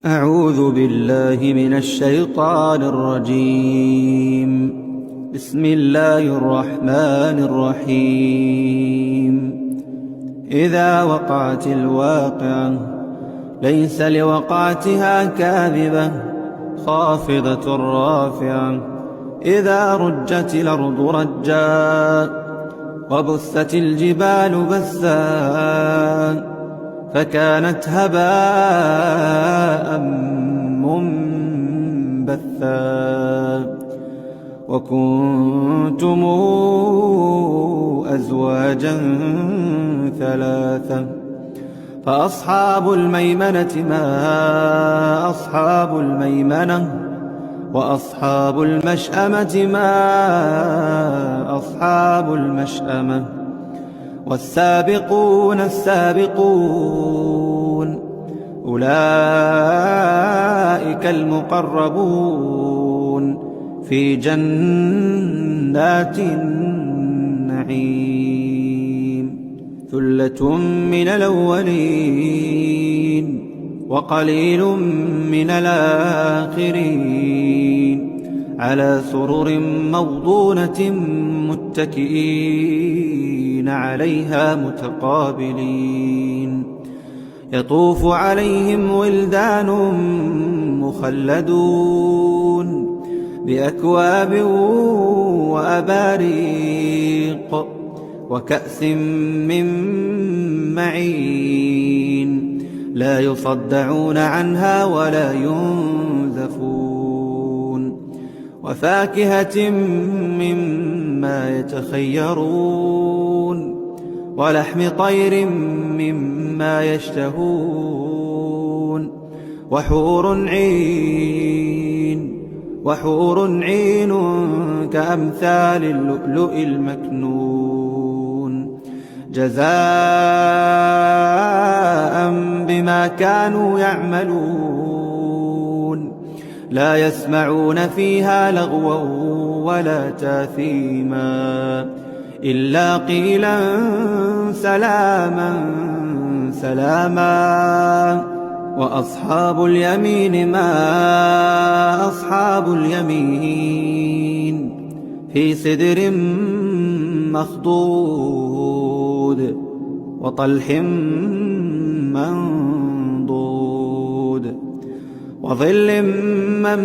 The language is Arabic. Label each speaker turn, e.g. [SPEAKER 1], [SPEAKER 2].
[SPEAKER 1] أعوذ بالله من الشيطان الرجيم. بسم الله الرحمن الرحيم. إذا وقعت الواقعة ليس لوقعتها كاذبة خافضة رافعة. إذا رجت الأرض رجا وبثت الجبال بثا فكانت هباء منبثا. وكنتم أزواجا ثلاثة فأصحاب الميمنة ما أصحاب الميمنة وأصحاب المشأمة ما أصحاب المشأمة. والسابقون السابقون أولئك المقربون في جنات النعيم. ثلة من الأولين وقليل من الآخرين على سرر موضونة متكئين عليها متقابلين. يطوف عليهم ولدان مخلدون بأكواب وأباريق وكأس من معين لا يصدعون عنها ولا ينزفون. وفاكهة مما يتخيرون ولحم طير مما يشتهون. وحور عين كأمثال اللؤلؤ المكنون جزاء بما كانوا يعملون. لا يسمعون فيها لغوا ولا تاثيما إلا قيلا سلاما سلاما. وأصحاب اليمين ما أصحاب اليمين في سدر مخضود وطلح منضود وظل ممدود